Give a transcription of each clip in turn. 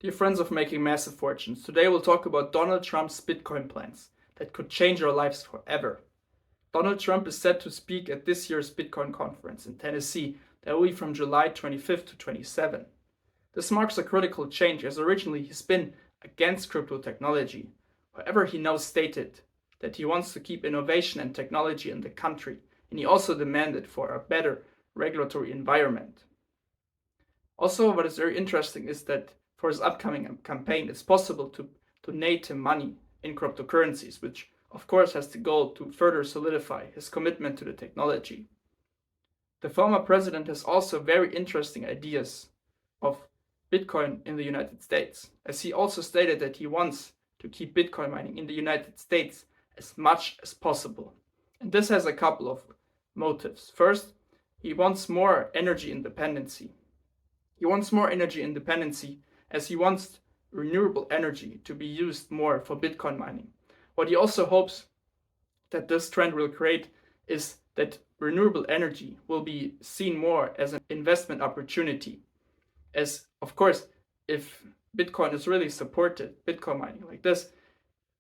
Dear friends of Making Massive Fortunes, today we'll talk about Donald Trump's Bitcoin plans that could change our lives forever. Donald Trump is set to speak at this year's Bitcoin conference in Tennessee that will be from July 25th to 27. This marks a critical change as originally he's been against crypto technology. However, he now stated that he wants to keep innovation and technology in the country, and he also demanded for a better regulatory environment. Also, what is very interesting is that for his upcoming campaign, it's possible to donate him money in cryptocurrencies, which of course has the goal to further solidify his commitment to the technology. The former president has also very interesting ideas of Bitcoin in the United States, as he also stated that he wants to keep Bitcoin mining in the United States as much as possible. And this has a couple of motives. First, he wants more energy independency. He wants more energy independency as he wants renewable energy to be used more for Bitcoin mining. What he also hopes that this trend will create is that renewable energy will be seen more as an investment opportunity. As, of course, if Bitcoin is really supported, Bitcoin mining like this,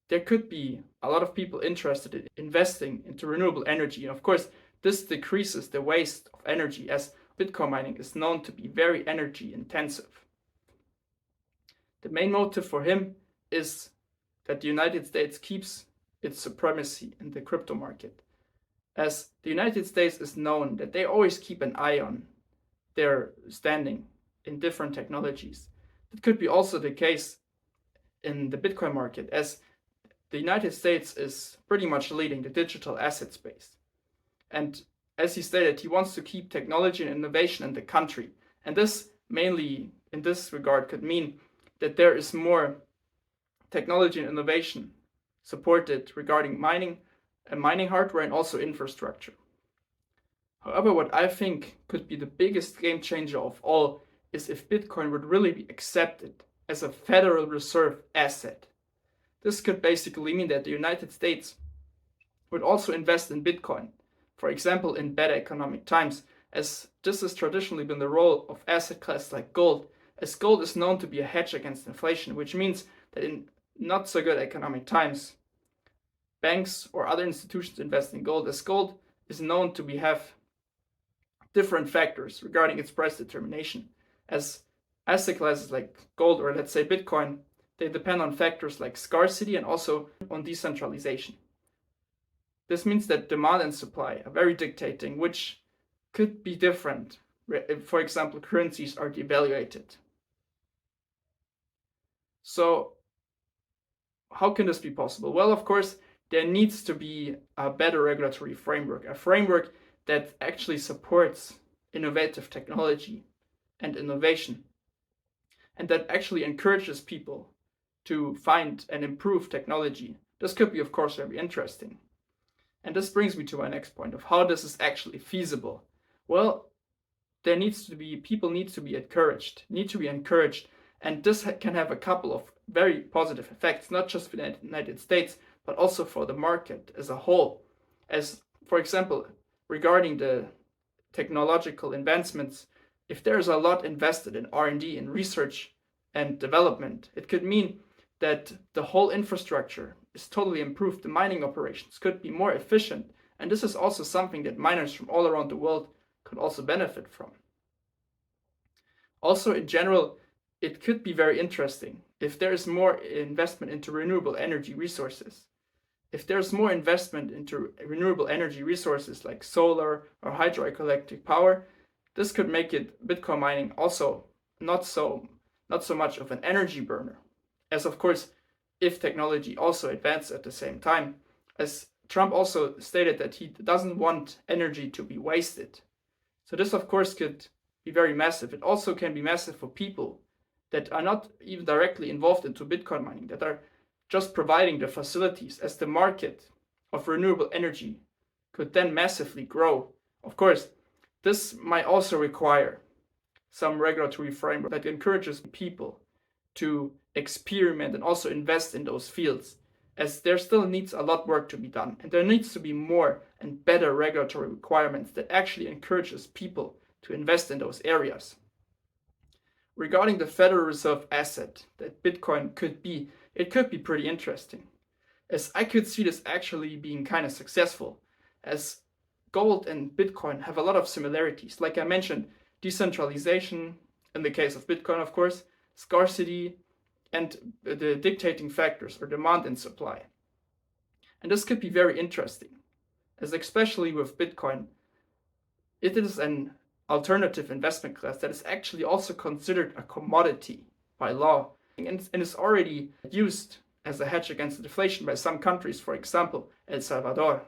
there could be a lot of people interested in investing into renewable energy. And of course, this decreases the waste of energy as Bitcoin mining is known to be very energy intensive. The main motive for him is that the United States keeps its supremacy in the crypto market, as the United States is known that they always keep an eye on their standing in different technologies. That could be also the case in the Bitcoin market, as the United States is pretty much leading the digital asset space. And as he stated, he wants to keep technology and innovation in the country. And this mainly in this regard could mean that there is more technology and innovation supported regarding mining and mining hardware and also infrastructure. However, what I think could be the biggest game changer of all is if Bitcoin would really be accepted as a Federal Reserve asset. This could basically mean that the United States would also invest in Bitcoin, for example, in better economic times, as this has traditionally been the role of asset class like gold, as gold is known to be a hedge against inflation, which means that in not so good economic times, banks or other institutions invest in gold, as gold is known to have different factors regarding its price determination, as asset classes like gold or let's say Bitcoin, they depend on factors like scarcity and also on decentralization. This means that demand and supply are very dictating, which could be different if, for example, currencies are devaluated. So how can this be possible? Well, of course, there needs to be a better regulatory framework, a framework that actually supports innovative technology and innovation, and that actually encourages people to find and improve technology. This could be, of course, very interesting. And this brings me to my next point of how this is actually feasible. Well, people need to be encouraged, and this can have a couple of very positive effects, not just for the United States, but also for the market as a whole. As, for example, regarding the technological advancements, if there is a lot invested in R&D, in research and development, it could mean that the whole infrastructure is totally improved. The mining operations could be more efficient, and this is also something that miners from all around the world could also benefit from. Also, in general, it could be very interesting if there is more investment into renewable energy resources. If there's more investment into renewable energy resources like solar or hydroelectric power, this could make Bitcoin mining also not so much of an energy burner. As of course, if technology also advances at the same time, as Trump also stated that he doesn't want energy to be wasted. So this of course could be very massive. It also can be massive for people that are not even directly involved into Bitcoin mining, that are just providing the facilities, as the market of renewable energy could then massively grow. Of course, this might also require some regulatory framework that encourages people to experiment and also invest in those fields, as there still needs a lot of work to be done, and there needs to be more and better regulatory requirements that actually encourages people to invest in those areas. regarding the Federal Reserve asset that Bitcoin could be, it could be pretty interesting, as I could see this actually being kind of successful, as gold and Bitcoin have a lot of similarities. Like I mentioned, decentralization, in the case of Bitcoin, of course, scarcity, and the dictating factors are demand and supply. And this could be very interesting, as especially with Bitcoin, it is an alternative investment class that is actually also considered a commodity by law and is already used as a hedge against deflation by some countries, for example, El Salvador.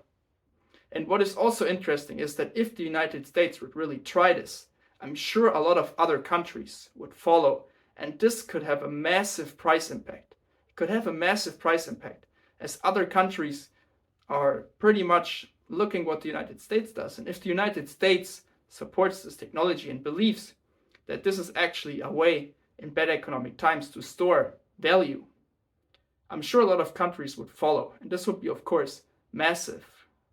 And what is also interesting is that if the United States would really try this, I'm sure a lot of other countries would follow, and this could have a massive price impact. It could have a massive price impact, as other countries are pretty much looking what the United States does. And if the United States supports this technology and believes that this is actually a way in bad economic times to store value, I'm sure a lot of countries would follow. And this would be, of course, massive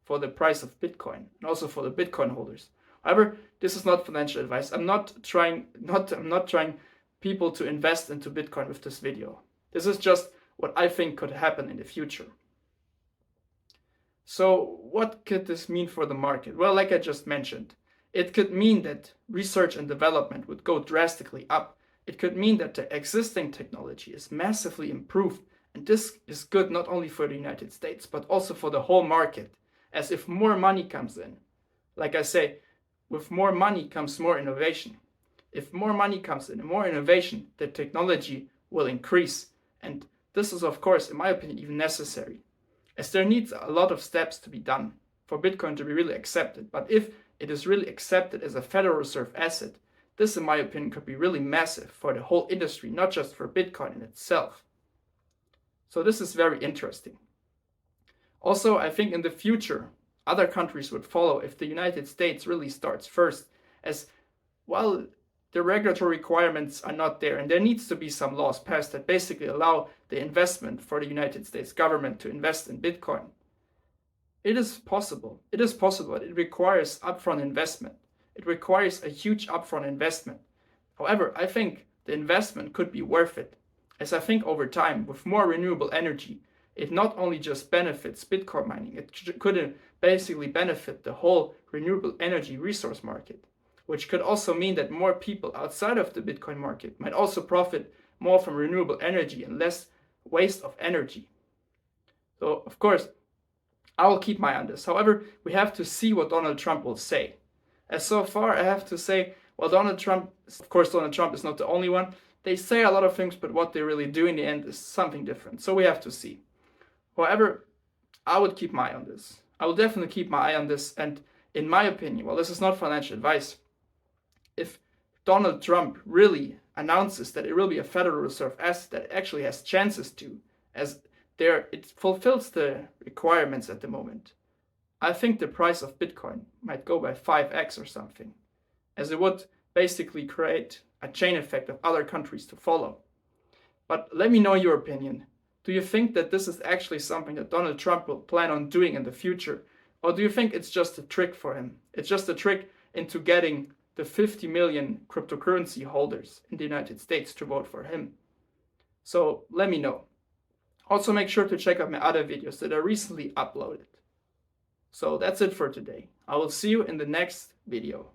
for the price of Bitcoin and also for the Bitcoin holders. However, this is not financial advice. I'm not trying people to invest into Bitcoin with this video. This is just what I think could happen in the future. So what could this mean for the market? Well, like I just mentioned, it could mean that research and development would go drastically up. It could mean that the existing technology is massively improved, and this is good not only for the United States, but also for the whole market, as if more money comes in. Like I say, with more money comes more innovation. If more money comes in and more innovation, the technology will increase. And this is, of course, in my opinion, even necessary, as there needs a lot of steps to be done for Bitcoin to be really accepted. But if it is really accepted as a Federal Reserve asset, this, in my opinion, could be really massive for the whole industry, not just for Bitcoin in itself. So this is very interesting. Also, I think in the future, other countries would follow if the United States really starts first, as well, the regulatory requirements are not there, and there needs to be some laws passed that basically allow the investment for the United States government to invest in Bitcoin. It is possible. It is possible. It requires upfront investment. It requires a huge upfront investment. However, I think the investment could be worth it, as I think over time, with more renewable energy, it not only just benefits Bitcoin mining, it could basically benefit the whole renewable energy resource market, which could also mean that more people outside of the Bitcoin market might also profit more from renewable energy and less waste of energy. So, of course, I will keep my eye on this. However, we have to see what Donald Trump will say. As so far, I have to say, well, Donald Trump is not the only one. They say a lot of things, but what they really do in the end is something different. So we have to see. However, I would keep my eye on this. I will definitely keep my eye on this. And in my opinion, well, this is not financial advice. If Donald Trump really announces that it will be a Federal Reserve asset that it actually has chances to, as it fulfills the requirements at the moment, I think the price of Bitcoin might go by 5x or something, as it would basically create a chain effect of other countries to follow. But let me know your opinion. Do you think that this is actually something that Donald Trump will plan on doing in the future? Or do you think it's just a trick for him? It's just a trick into getting the 50 million cryptocurrency holders in the United States to vote for him? So let me know. Also make sure to check out my other videos that I recently uploaded. So that's it for today. I will see you in the next video.